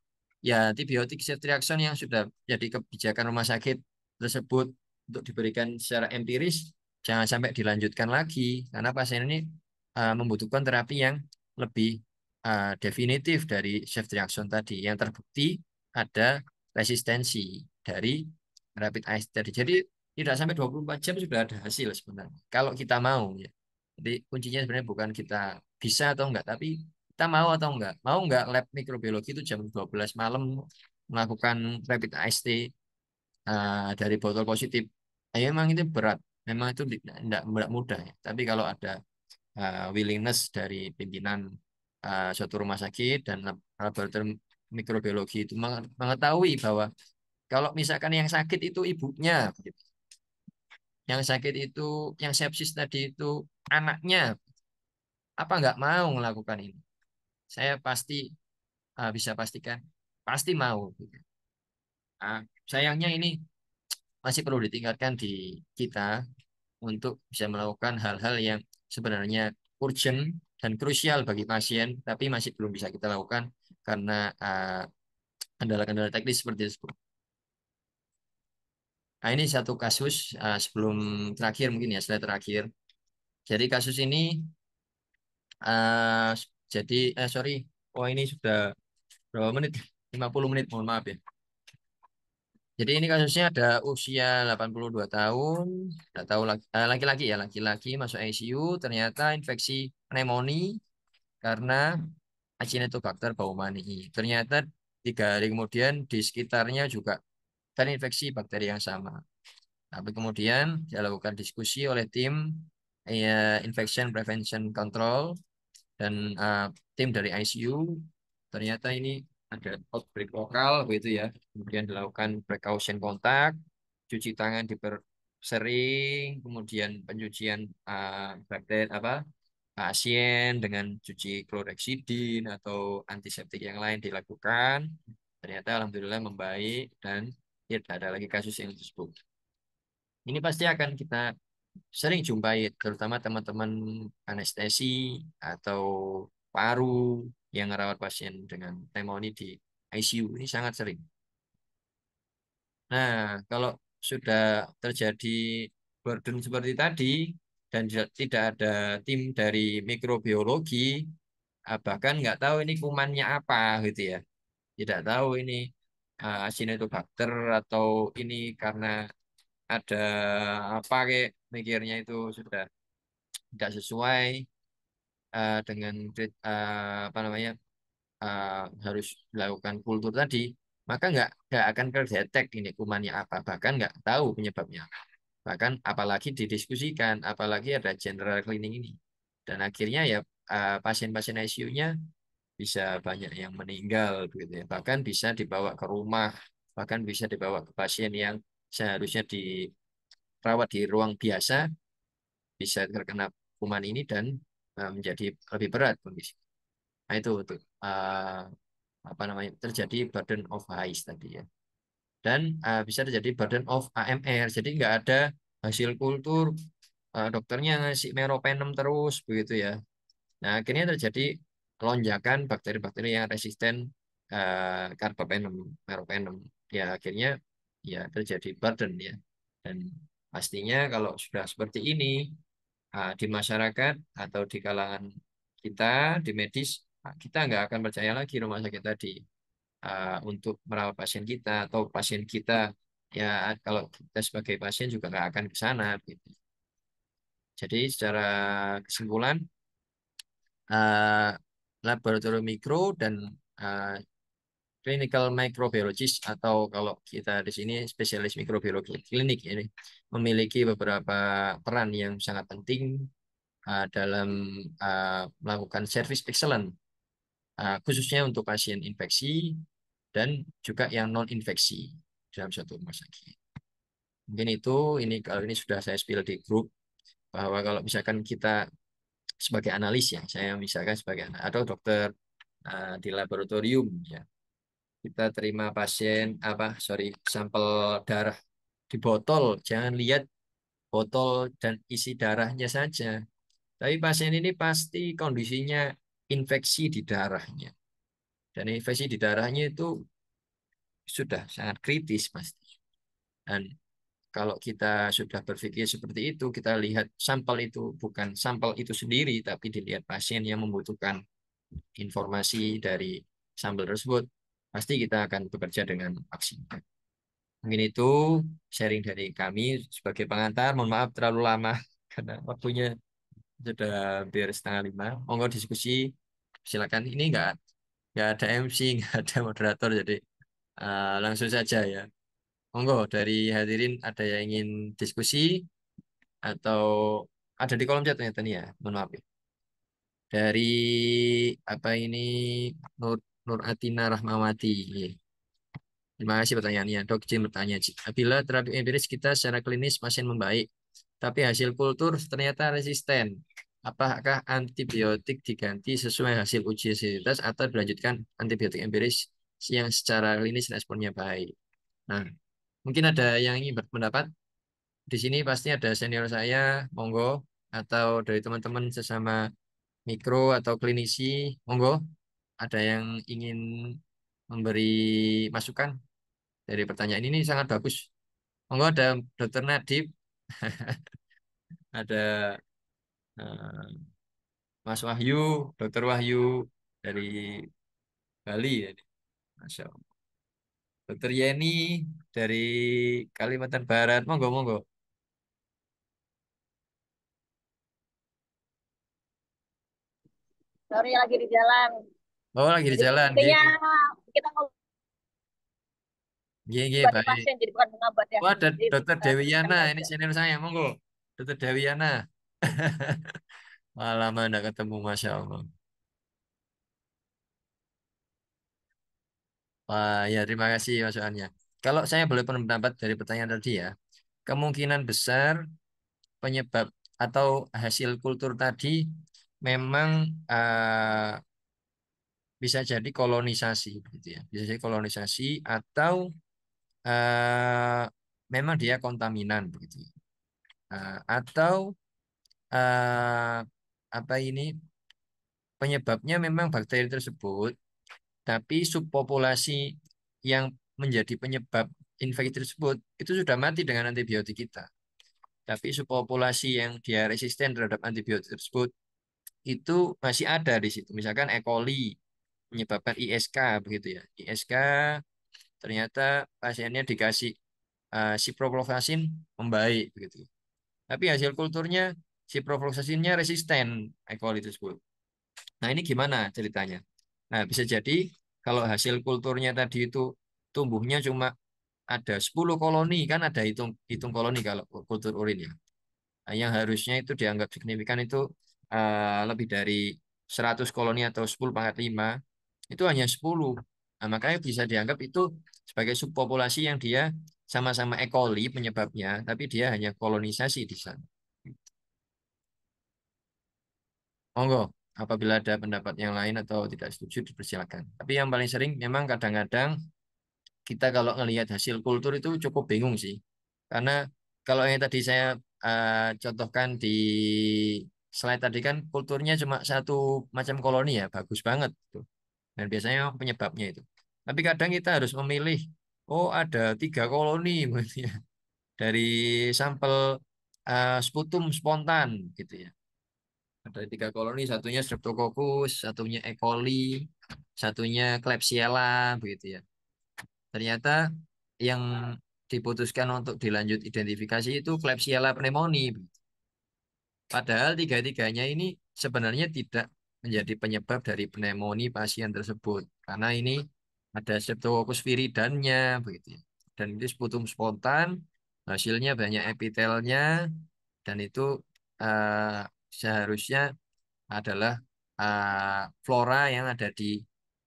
Ya, antibiotik safety reaction yang sudah jadi kebijakan rumah sakit tersebut untuk diberikan secara empiris, jangan sampai dilanjutkan lagi karena pasien ini membutuhkan terapi yang lebih definitif dari safety reaction tadi yang terbukti ada resistensi dari rapid AS tadi. Jadi tidak sampai 24 jam sudah ada hasil sebenarnya. Kalau kita mau ya. Jadi kuncinya sebenarnya bukan kita bisa atau enggak, tapi kita mau atau enggak. Mau enggak lab mikrobiologi itu jam 12 malam melakukan rapid AST dari botol positif. Memang itu berat. Memang itu tidak mudah ya. Tapi kalau ada willingness dari pimpinan suatu rumah sakit dan laboratorium mikrobiologi itu mengetahui bahwa kalau misalkan yang sakit itu ibunya, gitu. Yang sakit itu, yang sepsis tadi itu anaknya, apa nggak mau melakukan ini? Saya pasti bisa pastikan, pasti mau, gitu. Nah, sayangnya ini masih perlu ditingkatkan di kita untuk bisa melakukan hal-hal yang sebenarnya urgent dan krusial bagi pasien, tapi masih belum bisa kita lakukan karena kendala-kendala teknis seperti itu. Nah, ini satu kasus sebelum terakhir mungkin ya, slide terakhir. Jadi kasus ini eh jadi sorry, oh ini sudah berapa menit? 50 menit, mohon maaf ya. Jadi ini kasusnya ada usia 82 tahun, tidak tahu laki-laki ya, laki-laki masuk ICU ternyata infeksi pneumonia karena Acinetobacter baumannii. Ternyata 3 hari kemudian di sekitarnya juga terinfeksi bakteri yang sama. Tapi kemudian dilakukan diskusi oleh tim Infection Prevention Control dan tim dari ICU. Ternyata ini ada outbreak lokal begitu ya. Kemudian dilakukan precaution kontak, cuci tangan sering, kemudian pencucian bakteri pasien dengan cuci klorexidin atau antiseptik yang lain dilakukan. Ternyata alhamdulillah membaik dan tidak ada lagi kasus yang tersebut. Ini pasti akan kita sering jumpai, terutama teman-teman anestesi atau paru yang merawat pasien dengan pneumonia di ICU ini sangat sering. Nah, kalau sudah terjadi burden seperti tadi dan tidak ada tim dari mikrobiologi, bahkan nggak tahu ini kumannya apa gitu ya, tidak tahu ini Acinetobacter atau ini karena ada apa kayak mikirnya itu sudah tidak sesuai dengan apa namanya uh, harus dilakukan kultur tadi, maka nggak akan terdetek ini kumannya apa, bahkan nggak tahu penyebabnya. Bahkan apalagi didiskusikan, apalagi ada general cleaning ini. Dan akhirnya ya pasien-pasien ICU-nya bisa banyak yang meninggal begitu ya. Bahkan bisa dibawa ke rumah, bahkan bisa dibawa ke pasien yang seharusnya dirawat di ruang biasa bisa terkena kuman ini dan menjadi lebih berat kondisi. Nah itu untuk apa namanya terjadi burden of HIS tadi ya. Dan bisa terjadi burden of AMR. Jadi nggak ada hasil kultur, dokternya ngasih meropenem terus begitu ya. Nah akhirnya terjadi lonjakan bakteri-bakteri yang resisten carbapenem, meropenem. Ya akhirnya ya terjadi burden ya. Dan pastinya kalau sudah seperti ini di masyarakat atau di kalangan kita di medis, kita nggak akan percaya lagi rumah sakit tadi untuk merawat pasien kita atau pasien kita ya kalau kita sebagai pasien juga nggak akan ke sana gitu. Jadi secara kesimpulan uh, laboratorium mikro dan uh, clinical microbiologist atau kalau kita di sini spesialis mikrobiologi klinik ini memiliki beberapa peran yang sangat penting dalam melakukan service excellent khususnya untuk pasien infeksi dan juga yang non infeksi dalam suatu rumah sakit. Mungkin itu ini kalau ini sudah saya spill di grup bahwa kalau misalkan kita sebagai analis ya, saya misalkan sebagai atau dokter di laboratorium ya, kita terima pasien apa sorry sampel darah di botol, jangan lihat botol dan isi darahnya saja. Tapi pasien ini pasti kondisinya infeksi di darahnya. Dan infeksi di darahnya itu sudah sangat kritis pasti. Dan kalau kita sudah berpikir seperti itu, kita lihat sampel itu bukan sampel itu sendiri, tapi dilihat pasien yang membutuhkan informasi dari sampel tersebut, pasti kita akan bekerja dengan maksimal. Mungkin itu sharing dari kami sebagai pengantar. Mohon maaf terlalu lama karena waktunya sudah hampir setengah lima. Monggo diskusi, silakan. Ini nggak ada MC, nggak ada moderator, jadi langsung saja ya. Monggo dari hadirin ada yang ingin diskusi atau ada di kolom chat ternyata nih ya. Mohon maaf ya. Dari apa ini Nur Nur Atina Rahmawati. Terima kasih pertanyaannya. Dok Jim bertanya, apabila terapi empiris kita secara klinis pasien membaik, tapi hasil kultur ternyata resisten. Apakah antibiotik diganti sesuai hasil uji hasiltas atau dilanjutkan antibiotik empiris yang secara klinis responnya baik? Nah, mungkin ada yang ingin berpendapat. Di sini pasti ada senior saya, monggo, atau dari teman-teman sesama mikro atau klinisi, monggo. Ada yang ingin memberi masukan dari pertanyaan ini sangat bagus. Monggo ada Dokter Nadib, ada eh, Mas Wahyu, Dokter Wahyu dari Bali, ya. Masya Allah. Dokter Yeni dari Kalimantan Barat, monggo monggo. Sorry lagi di jalan. Oh lagi di Jadi jalan, intinya gini, kita gini, gini, ngobati baik. pasien jadi bukan mengobat ya. Oh ada Jadi Dokter Dewi menenangkan Yana, ini saja. senior saya, monggo. Dokter Dewi Yana. Lama enggak ketemu, Masya Allah. Wah, ya terima kasih masukannya. Kalau saya boleh pendapat dari pertanyaan tadi ya, kemungkinan besar penyebab atau hasil kultur tadi memang bisa jadi kolonisasi, gitu ya. Bisa jadi kolonisasi atau memang dia kontaminan, begitu. Atau eh, apa ini penyebabnya memang bakteri tersebut, tapi subpopulasi yang menjadi penyebab infeksi tersebut itu sudah mati dengan antibiotik kita. Tapi subpopulasi yang dia resisten terhadap antibiotik tersebut itu masih ada di situ. Misalkan E. coli menyebabkan ISK begitu ya. ISK ternyata pasiennya dikasih ciprofloxacin membaik begitu. Tapi hasil kulturnya ciprofloxacinnya resisten E. coli tersebut. Nah, ini gimana ceritanya? Nah, bisa jadi kalau hasil kulturnya tadi itu tumbuhnya cuma ada 10 koloni, kan ada hitung hitung koloni kalau kultur urin ya. Nah, yang harusnya itu dianggap signifikan itu lebih dari 100 koloni atau 10 pangkat 5 itu hanya 10. Nah, makanya bisa dianggap itu sebagai subpopulasi yang dia sama-sama E. coli penyebabnya, tapi dia hanya kolonisasi di sana. Monggo, apabila ada pendapat yang lain atau tidak setuju dipersilakan. Tapi yang paling sering memang kadang-kadang kita kalau ngelihat hasil kultur itu cukup bingung sih. Karena kalau yang tadi saya contohkan di slide tadi kan kulturnya cuma satu macam koloni ya, bagus banget tuh. Dan biasanya penyebabnya itu. Tapi kadang kita harus memilih, oh ada 3 koloni begitu ya, dari sampel sputum spontan gitu ya. Ada 3 koloni, satunya Streptococcus, satunya E. coli, satunya Klebsiella begitu ya. Ternyata yang diputuskan untuk dilanjut identifikasi itu Klebsiella pneumoniae. Padahal tiga-tiganya ini sebenarnya tidak menjadi penyebab dari pneumonia pasien tersebut. Karena ini ada Streptococcus viridannya begitu ya. Dan itu sputum spontan, hasilnya banyak epitelnya, dan itu eh, seharusnya adalah flora yang ada di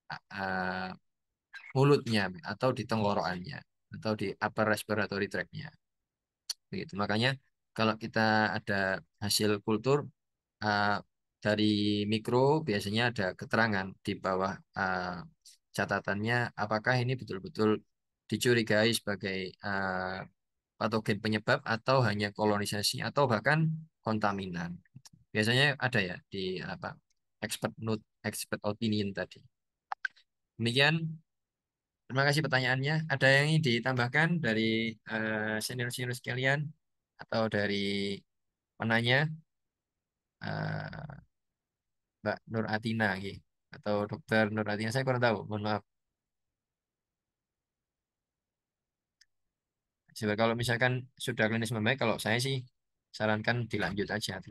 eh, mulutnya atau di tenggorokannya atau di upper respiratory tract-nya. Begitu. Makanya kalau kita ada hasil kultur uh, dari mikro biasanya ada keterangan di bawah catatannya apakah ini betul-betul dicurigai sebagai patogen penyebab atau hanya kolonisasi atau bahkan kontaminan. Biasanya ada ya di apa expert note, expert opinion tadi. Demikian. Terima kasih pertanyaannya. Ada yang ingin ditambahkan dari senior-senior sekalian atau dari penanya eh, Mbak Nur Atina gitu. Atau Dokter Nur Atina, saya kurang tahu. Mohon maaf. Coba kalau misalkan sudah klinis membaik, kalau saya sih sarankan dilanjut aja.